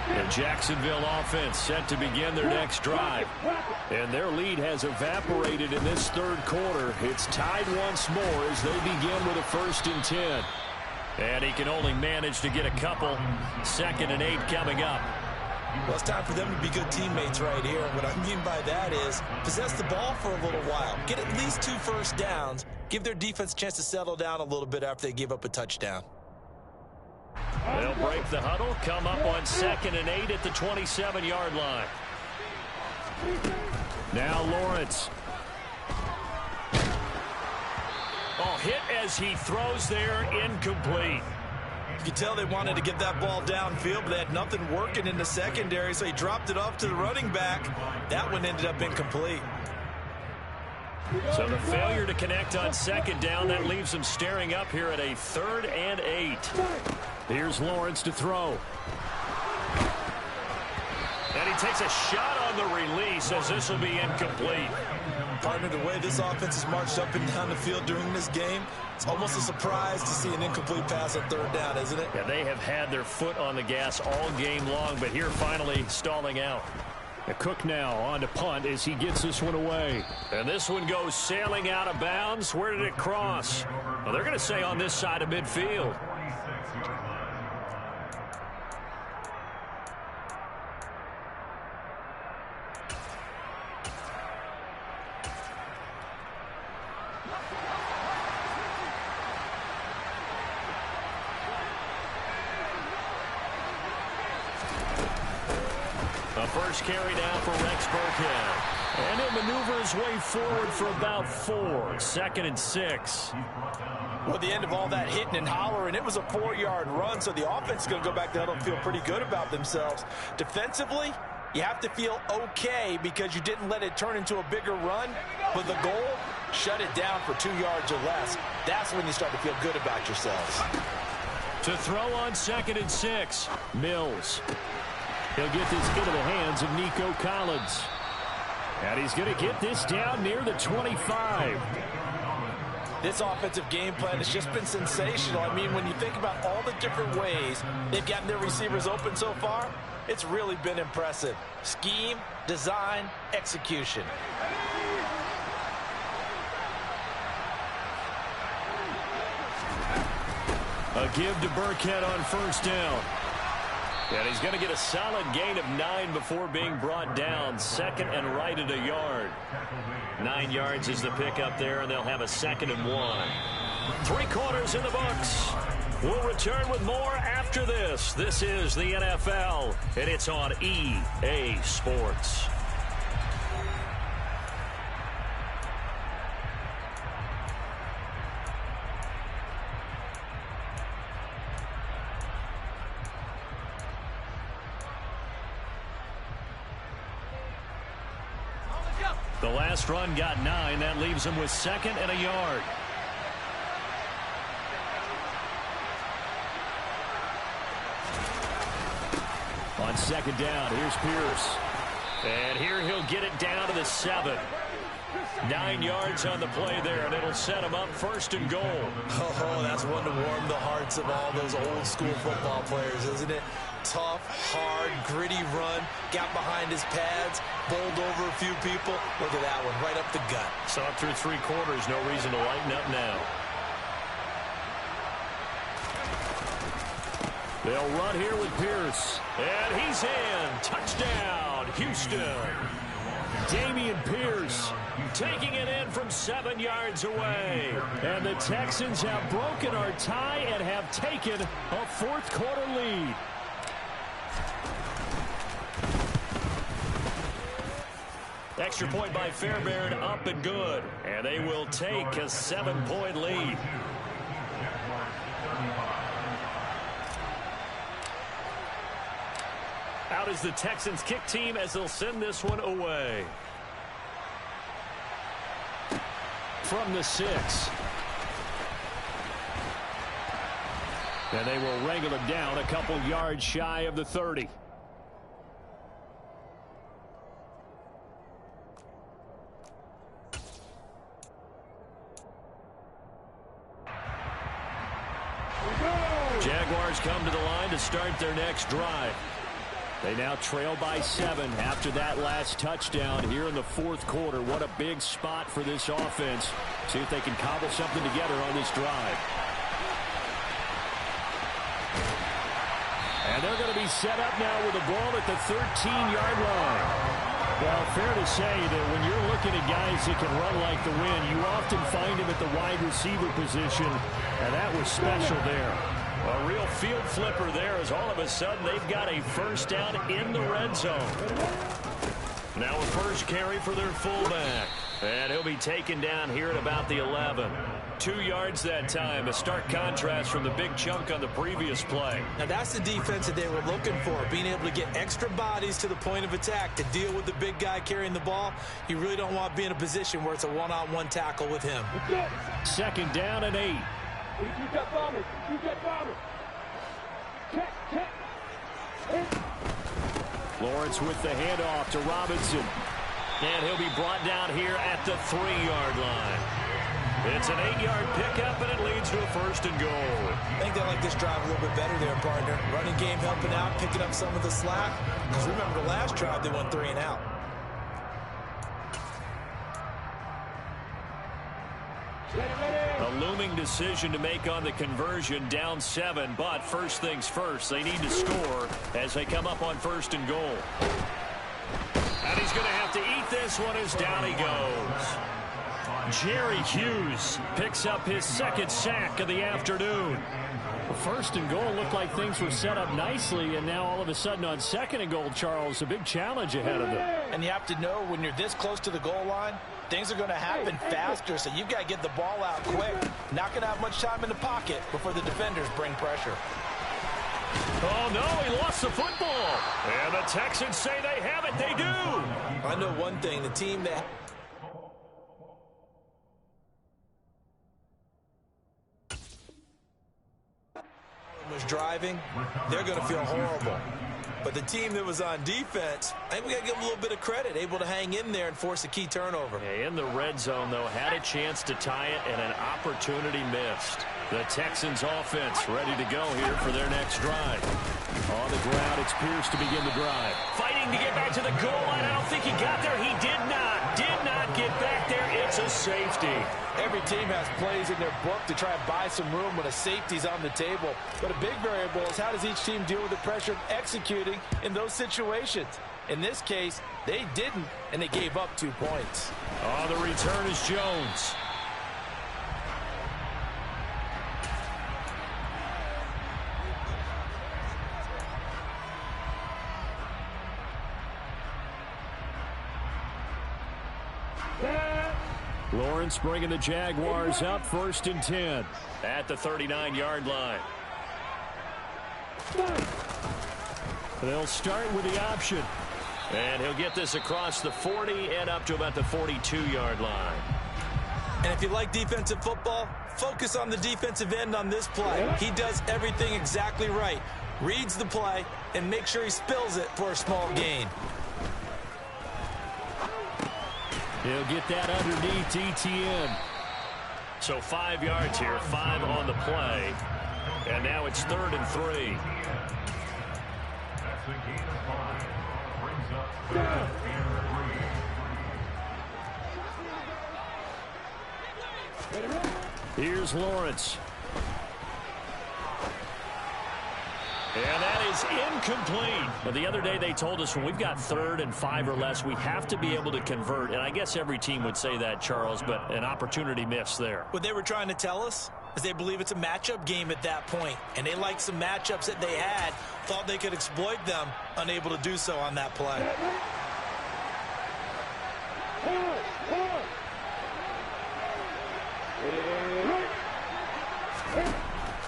The Jacksonville offense set to begin their next drive. And their lead has evaporated in this 3rd quarter. It's tied once more as they begin with a 1st and 10. And he can only manage to get a couple. 2nd and 8 coming up. Well, it's time for them to be good teammates right here. What I mean by that is possess the ball for a little while. Get at least 2 first downs. Give their defense a chance to settle down a little bit after they give up a touchdown. They'll break the huddle, come up on 2nd and 8 at the 27-yard line. Now Lawrence. Oh, hit as he throws there, incomplete. You can tell they wanted to get that ball downfield, but they had nothing working in the secondary, so he dropped it off to the running back. That one ended up incomplete. So the failure to connect on 2nd down, that leaves them staring up here at a 3rd and 8. Here's Lawrence to throw. And he takes a shot on the release as this will be incomplete. Partner, the way this offense has marched up and down the field during this game, it's almost a surprise to see an incomplete pass on 3rd down, isn't it? Yeah, they have had their foot on the gas all game long, but here finally stalling out. Cook now on to punt as he gets this one away. And this one goes sailing out of bounds. Where did it cross? Well, they're going to say on this side of midfield. First carry down for Rex Burkhead. And he'll maneuver his way forward for about 4. 2nd and 6. Well, at the end of all that hitting and hollering, it was a 4-yard run, so the offense is going to go back to huddle and feel pretty good about themselves. Defensively, you have to feel okay because you didn't let it turn into a bigger run, but the goal, shut it down for 2 yards or less. That's when you start to feel good about yourselves. To throw on 2nd and 6, Mills. He'll get this into the hands of Nico Collins. And he's going to get this down near the 25. This offensive game plan has just been sensational. I mean, when you think about all the different ways they've gotten their receivers open so far, it's really been impressive. Scheme, design, execution. A give to Burkhead on 1st down. And he's going to get a solid gain of 9 before being brought down. Second and right at a yard. 9 yards is the pickup there, and they'll have a 2nd and 1. 3 quarters in the books. We'll return with more after this. This is the NFL, and it's on EA Sports. The last run got 9. That leaves him with 2nd and a yard. On 2nd down, here's Pierce. And here he'll get it down to the 7. 9 yards on the play there, and it'll set him up 1st and goal. Oh, that's one to warm the hearts of all those old school football players, isn't it? Tough, hard, gritty run, got behind his pads, bowled over a few people. Look at that one, right up the gut. So up through 3 quarters, no reason to lighten up now. They'll run here with Pierce. And he's in. Touchdown, Houston. Damian Pierce taking it in from 7 yards away. And the Texans have broken our tie and have taken a 4th quarter lead. Extra point by Fairbairn, up and good. And they will take a 7-point lead. Out is the Texans kick team as they'll send this one away. From the 6. And they will wrangle him down a couple yards shy of the 30. Jaguars come to the line to start their next drive. They now trail by 7 after that last touchdown here in the 4th quarter. What a big spot for this offense. See if they can cobble something together on this drive. And they're going to be set up now with the ball at the 13-yard line. Well, fair to say that when you're looking at guys that can run like the wind, you often find him at the wide receiver position, and that was special there. A real field flipper there as all of a sudden they've got a 1st down in the red zone. Now a first carry for their fullback. And he'll be taken down here at about the 11. 2 yards that time. A stark contrast from the big chunk on the previous play. Now that's the defense that they were looking for, being able to get extra bodies to the point of attack to deal with the big guy carrying the ball. You really don't want to be in a position where it's a one-on-one tackle with him. 2nd down and 8. Lawrence with the handoff to Robinson. And he'll be brought down here at the 3-yard line. It's an 8-yard pickup, and it leads to a 1st and goal. I think they like this drive a little bit better there, partner. Running game helping out, picking up some of the slack. Because remember, the last drive they went 3 and out. A looming decision to make on the conversion, down 7, but first things first, they need to score as they come up on 1st and goal. And he's going to have to eat this one as down he goes. Jerry Hughes picks up his 2nd sack of the afternoon. 1st and goal looked like things were set up nicely, and now all of a sudden on 2nd and goal, Charles, a big challenge ahead of them. And you have to know when you're this close to the goal line, things are going to happen faster, so you've got to get the ball out quick. Not going to have much time in the pocket before the defenders bring pressure. Oh, no, he lost the football. And the Texans say they have it. They do. I know one thing, the team that was driving, they're going to feel horrible. But the team that was on defense, I think we got to give them a little bit of credit, able to hang in there and force a key turnover. Yeah, in the red zone, though, had a chance to tie it and an opportunity missed. The Texans offense ready to go here for their next drive. On the ground, it's Pierce to begin the drive. Fighting to get back to the goal line. I don't think he got there. He did not get back there in It's a safety. Every team has plays in their book to try and buy some room when a safety's on the table. But a big variable is how does each team deal with the pressure of executing in those situations. In this case, they didn't, and they gave up 2 points. Oh, the return is Jones. Lawrence bringing the Jaguars up 1st and 10 at the 39-yard line. They'll start with the option. And he'll get this across the 40 and up to about the 42-yard line. And if you like defensive football, focus on the defensive end on this play. He does everything exactly right. Reads the play and makes sure he spills it for a small gain. He'll get that underneath ETN. So 5 yards here, 5 on the play. And now it's 3rd and 3. Here's Lawrence. And that is incomplete. But the other day they told us when we've got 3rd and 5 or less, we have to be able to convert. And I guess every team would say that, Charles, but an opportunity missed there. What they were trying to tell us is they believe it's a matchup game at that point. And they liked some matchups that they had, thought they could exploit them, unable to do so on that play.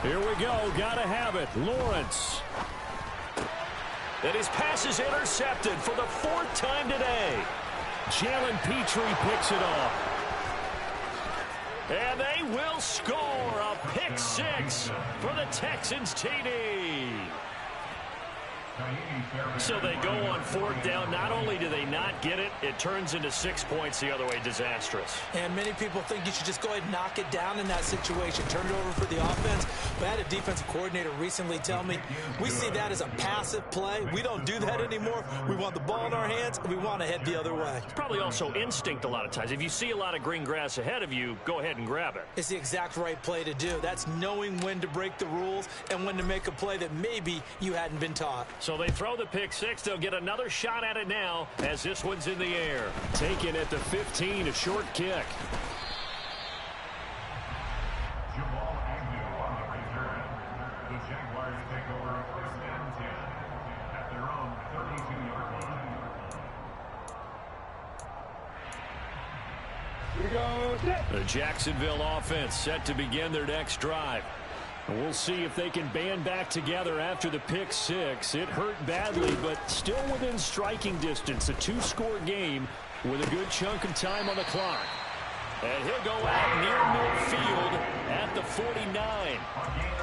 Here we go. Gotta have it. Lawrence. And his pass is intercepted for the 4th time today. Jalen Petrie picks it off. And they will score a pick 6 for the Texans TD. So they go on 4th down. Not only do they not get it, it turns into 6 points the other way. Disastrous. And many people think you should just go ahead and knock it down in that situation. Turn it over for the offense. But I had a defensive coordinator recently tell me, we see that as a passive play. We don't do that anymore. We want the ball in our hands, and we want to head the other way. It's probably also instinct a lot of times. If you see a lot of green grass ahead of you, go ahead and grab it. It's the exact right play to do. That's knowing when to break the rules and when to make a play that maybe you hadn't been taught. So they throw the pick 6. They'll get another shot at it now as this one's in the air. Taken at the 15, a short kick. The Jacksonville offense set to begin their next drive. And we'll see if they can band back together after the pick 6. It hurt badly, but still within striking distance. A 2-score game with a good chunk of time on the clock. And he'll go out near midfield at the 49.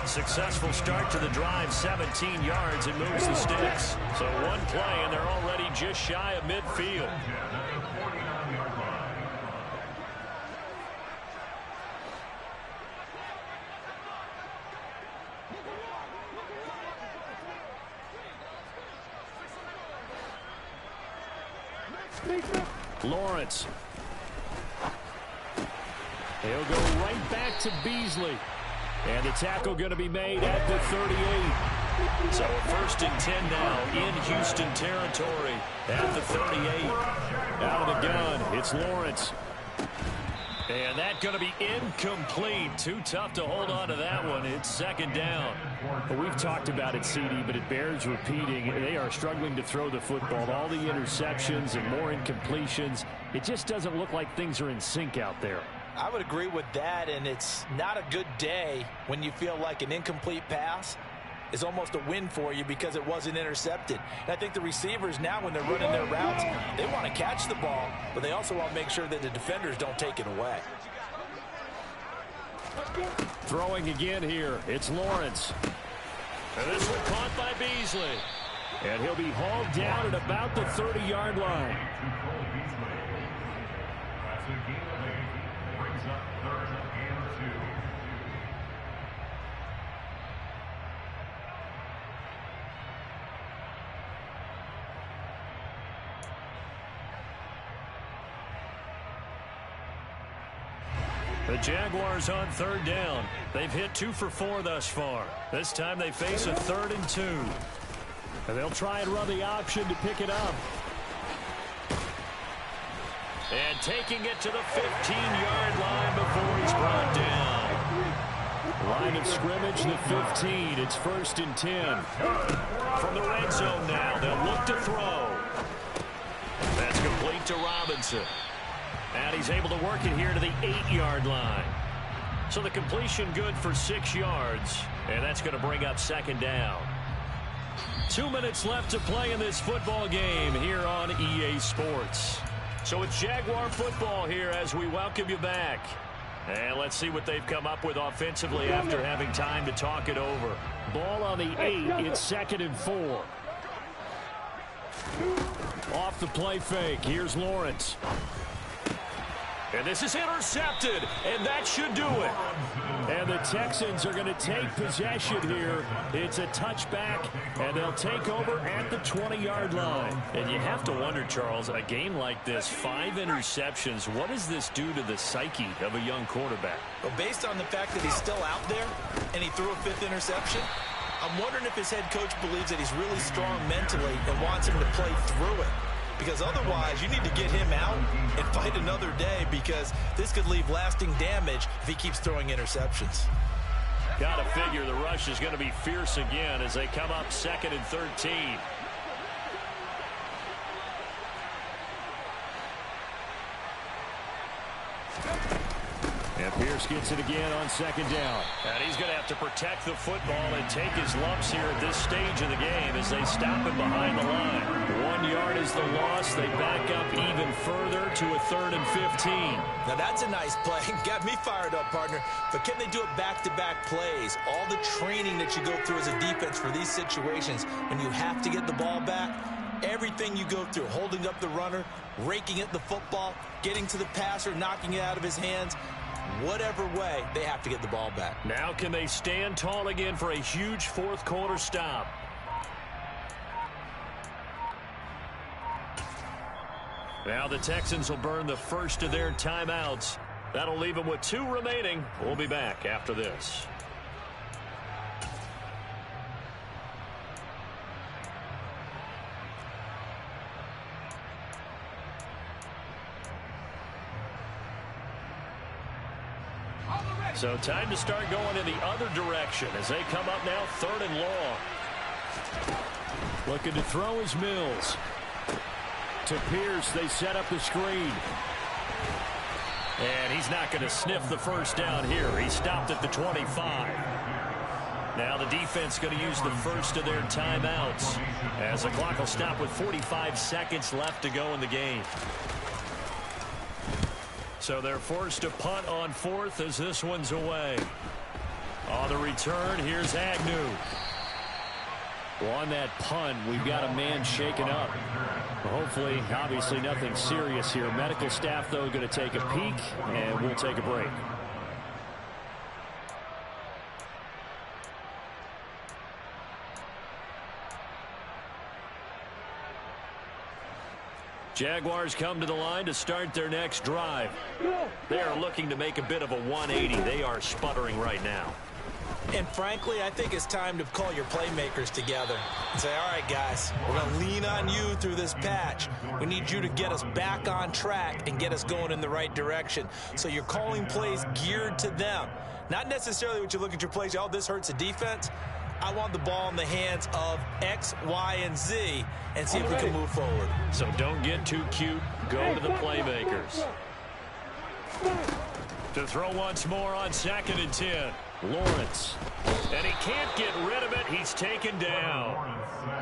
Successful start to the drive, 17 yards, and moves the sticks. So one play, and they're already just shy of midfield. Lawrence. He'll go right back to Beasley. And the tackle going to be made at the 38. So a 1st and 10 now in Houston territory at the 38. Out of the gun, it's Lawrence. And that going to be incomplete. Too tough to hold on to that one. It's 2nd down. Well, we've talked about it, CD, but it bears repeating. They are struggling to throw the football. All the interceptions and more incompletions. It just doesn't look like things are in sync out there. I would agree with that, and it's not a good day when you feel like an incomplete pass is almost a win for you because it wasn't intercepted. And I think the receivers now, when they're running their routes, they want to catch the ball, but they also want to make sure that the defenders don't take it away. Throwing again here, it's Lawrence. And this one caught by Beasley. And he'll be hauled down at about the 30-yard line. The Jaguars on third down. They've hit 2 for 4 thus far. This time they face a 3rd and 2. And they'll try and run the option to pick it up. And taking it to the 15-yard line before he's brought down. Line of scrimmage, the 15. It's 1st and 10. From the red zone now, they'll look to throw. That's complete to Robinson. And he's able to work it here to the 8-yard line. So the completion good for 6 yards. And that's going to bring up 2nd down. 2 minutes left to play in this football game here on EA Sports. So it's Jaguar football here as we welcome you back. And let's see what they've come up with offensively after having time to talk it over. Ball on the 8. It's 2nd and 4. Off the play fake. Here's Lawrence. And this is intercepted, and that should do it. And the Texans are going to take possession here. It's a touchback, and they'll take over at the 20-yard line. And you have to wonder, Charles, a game like this, 5 interceptions, what does this do to the psyche of a young quarterback? Well, based on the fact that he's still out there and he threw a 5th interception, I'm wondering if his head coach believes that he's really strong mentally and wants him to play through it. Because otherwise, you need to get him out and fight another day, because this could leave lasting damage if he keeps throwing interceptions. Got to figure the rush is going to be fierce again as they come up 2nd and 13. And Pierce gets it again on 2nd down. And he's going to have to protect the football and take his lumps here at this stage of the game as they stop him behind the line. 1 yard is the loss. They back up even further to a 3rd and 15. Now that's a nice play. Got me fired up, partner. But can they do it back-to-back plays? All the training that you go through as a defense for these situations when you have to get the ball back, everything you go through, holding up the runner, raking at the football, getting to the passer, knocking it out of his hands, whatever way, they have to get the ball back. Now can they stand tall again for a huge 4th quarter stop? Now the Texans will burn the first of their timeouts. That'll leave them with 2 remaining. We'll be back after this. So time to start going in the other direction as they come up now 3rd and long. Looking to throw is Mills. To Pierce, they set up the screen. And he's not going to sniff the first down here. He stopped at the 25. Now the defense going to use the first of their timeouts as the clock will stop with 45 seconds left to go in the game. So they're forced to punt on 4th as this one's away. On the return, here's Agnew. Well, on that punt, we've got a man shaken up. Hopefully, obviously nothing serious here. Medical staff, though, going to take a peek, and we'll take a break. Jaguars come to the line to start their next drive. They are looking to make a bit of a 180. They are sputtering right now. And frankly, I think it's time to call your playmakers together and say, all right, guys, we're going to lean on you through this patch. We need you to get us back on track and get us going in the right direction. So you're calling plays geared to them. Not necessarily what you look at your plays, oh, this hurts the defense. I want the ball in the hands of X, Y, and Z and see if we can move forward. So don't get too cute. Go to the playmakers. To throw once more on 2nd and 10. Lawrence. And he can't get rid of it. He's taken down.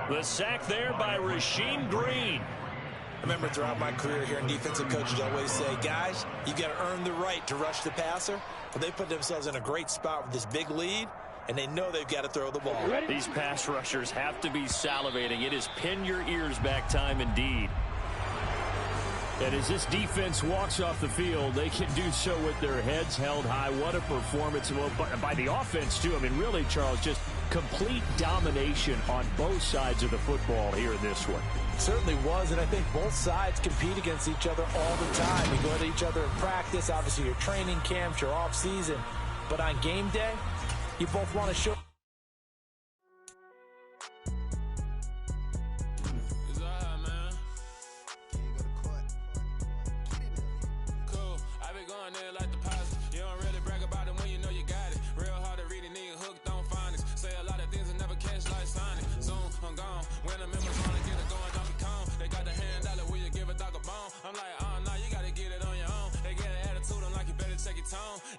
The sack there by Rasheem Green. I remember throughout my career here in defensive coaches always say, guys, you got to earn the right to rush the passer. But they put themselves in a great spot with this big lead, and they know they've got to throw the ball. These pass rushers have to be salivating. It is pin your ears back time indeed. And as this defense walks off the field, they can do so with their heads held high. What a performance by the offense, too. I mean, really, Charles, just complete domination on both sides of the football here in this one. Certainly was, and I think both sides compete against each other all the time. You go at each other in practice, obviously your training camps, your off-season. But on game day, you both want to show.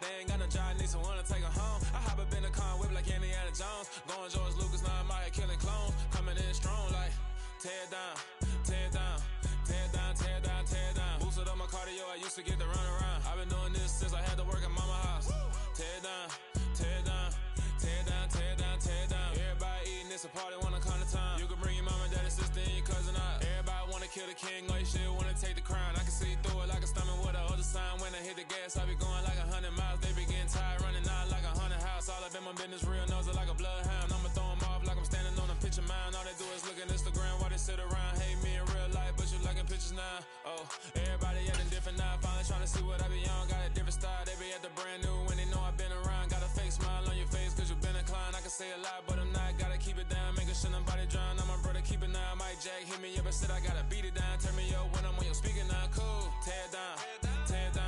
They ain't got no job, need someone to take her home. I hop up in the car, whip like Indiana Jones. Going George Lucas, now I'm out here killing clones. Coming in strong like, tear down, tear down, tear down, tear down, tear down. Boosted up my cardio, I used to get to run around. I've been doing this since I had to work at mama house. Tear down, tear down, tear down, tear down, tear down. Everybody eating, it's a party, wanna come to time. You can bring your mama, daddy, sister, and your cousin out. Everybody wanna kill the king, or you shit wanna take the crown. I can see through it like a stomach with a other sign. When I hit the gas, I be going like 100 miles. They be getting tired, running out like 100 house. All up in my business, real nose like a bloodhound. I'ma throw them off like I'm standing on a picture mound. All they do is look at Instagram while they sit around. Hate me in real life, but you liking pictures now. Oh, everybody acting different now. Finally trying to see what I be on. Got a different style, they be at the brand new when they know I've been around. Got a fake smile on your face cause you been inclined. I can say a lot, but I'm not. Gotta keep it down, making sure nobody drown. I'm my brother, keep it now. Mike Jack hit me up and said I gotta beat it down. Turn me up when I'm on your speaker now. Cool, tear down.